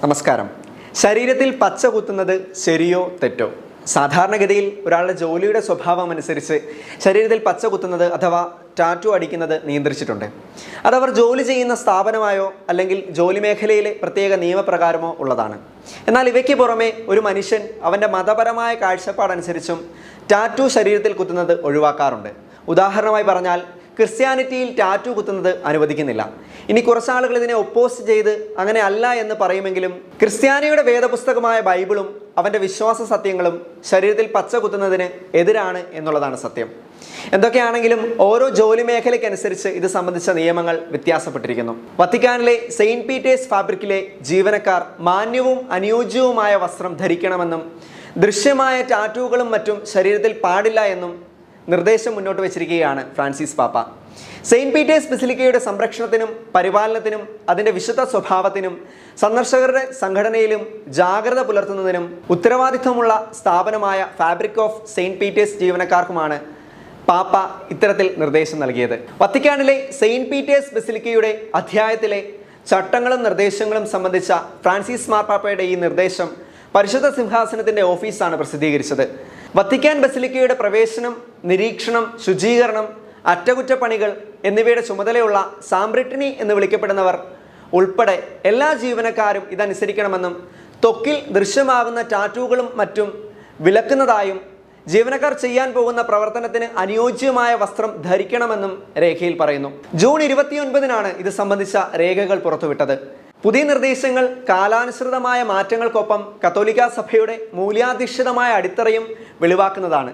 നമസ്കാരം. ശരീരത്തിൽ പച്ച കുത്തുന്നത് ശരിയോ തെറ്റോ? സാധാരണഗതിയിൽ ഒരാളുടെ ജോലിയുടെ സ്വഭാവം അനുസരിച്ച് ശരീരത്തിൽ പച്ച കുത്തുന്നത് അഥവാ ടാറ്റു അടിക്കുന്നത് നിയന്ത്രിച്ചിട്ടുണ്ട്. അതവർ ജോലി ചെയ്യുന്ന സ്ഥാപനമായോ അല്ലെങ്കിൽ ജോലി മേഖലയിലെ പ്രത്യേക നിയമപ്രകാരമോ ഉള്ളതാണ്. എന്നാൽ ഇവയ്ക്ക് പുറമെ ഒരു മനുഷ്യൻ അവൻ്റെ മതപരമായ കാഴ്ചപ്പാടനുസരിച്ചും ടാറ്റു ശരീരത്തിൽ കുത്തുന്നത് ഒഴിവാക്കാറുണ്ട്. ഉദാഹരണമായി പറഞ്ഞാൽ ക്രിസ്ത്യാനിറ്റിയിൽ ടാറ്റു കുത്തുന്നത് അനുവദിക്കുന്നില്ല. ഇനി കുറച്ചാളുകൾ ഇതിനെ ഒപ്പോസ് ചെയ്ത് അങ്ങനെ അല്ല എന്ന് പറയുമെങ്കിലും ക്രിസ്ത്യാനിയുടെ വേദപുസ്തകമായ ബൈബിളും അവൻ്റെ വിശ്വാസ സത്യങ്ങളും ശരീരത്തിൽ പച്ച കുത്തുന്നതിന് എതിരാണ് എന്നുള്ളതാണ് സത്യം. എന്തൊക്കെയാണെങ്കിലും ഓരോ ജോലി മേഖലയ്ക്കനുസരിച്ച് ഇത് സംബന്ധിച്ച നിയമങ്ങൾ വ്യത്യാസപ്പെട്ടിരിക്കുന്നു. വത്തിക്കാനിലെ സെയിൻറ്റ് പീറ്റേഴ്സ് ഫാബ്രിക്കിലെ ജീവനക്കാർ മാന്യവും അനുയോജ്യവുമായ വസ്ത്രം ധരിക്കണമെന്നും ദൃശ്യമായ ടാറ്റൂകളും മറ്റും ശരീരത്തിൽ പാടില്ല എന്നും നിർദ്ദേശം മുന്നോട്ട് വച്ചിരിക്കുകയാണ് ഫ്രാൻസിസ് പാപ്പ. സെയിൻറ്റ് പീറ്റേഴ്സ് ബസിലിക്കയുടെ സംരക്ഷണത്തിനും പരിപാലനത്തിനും അതിൻ്റെ വിശുദ്ധ സ്വഭാവത്തിനും സന്ദർശകരുടെ സംഘടനയിലും ജാഗ്രത പുലർത്തുന്നതിനും ഉത്തരവാദിത്വമുള്ള സ്ഥാപനമായ ഫാബ്രിക് ഓഫ് സെയിൻറ്റ് പീറ്റേഴ്സ് ജീവനക്കാർക്കുമാണ് പാപ്പ ഇത്തരത്തിൽ നിർദ്ദേശം നൽകിയത്. വത്തിക്കാനിലെ സെയിൻറ്റ് പീറ്റേഴ്സ് ബസിലിക്കയുടെ അധ്യായത്തിലെ ചട്ടങ്ങളും നിർദ്ദേശങ്ങളും സംബന്ധിച്ച ഫ്രാൻസിസ് മാർപ്പാപ്പയുടെ ഈ നിർദ്ദേശം പരിശുദ്ധ സിംഹാസനത്തിൻ്റെ ഓഫീസാണ് പ്രസിദ്ധീകരിച്ചത്. വത്തിക്കാൻ ബസിലിക്കയുടെ പ്രവേശനം, നിരീക്ഷണം, ശുചീകരണം, അറ്റകുറ്റപ്പണികൾ എന്നിവയുടെ ചുമതലയുള്ള സാംബ്രിട്ടിനി എന്ന് വിളിക്കപ്പെടുന്നവർ ഉൾപ്പെടെ എല്ലാ ജീവനക്കാരും ഇതനുസരിക്കണമെന്നും ത്വക്കിൽ ദൃശ്യമാകുന്ന ടാറ്റൂകളും മറ്റും വിലക്കുന്നതായും ജീവനക്കാർ ചെയ്യാൻ പോകുന്ന പ്രവർത്തനത്തിന് അനുയോജ്യമായ വസ്ത്രം ധരിക്കണമെന്നും രേഖയിൽ പറയുന്നു. ജൂൺ 29-നാണ് ഇത് സംബന്ധിച്ച രേഖകൾ പുറത്തുവിട്ടത്. പുതിയ നിർദ്ദേശങ്ങൾ കാലാനുസൃതമായ മാറ്റങ്ങൾക്കൊപ്പം കത്തോലിക്ക സഭയുടെ മൂല്യാധിഷ്ഠിതമായ അടിത്തറയും വെളിവാക്കുന്നതാണ്.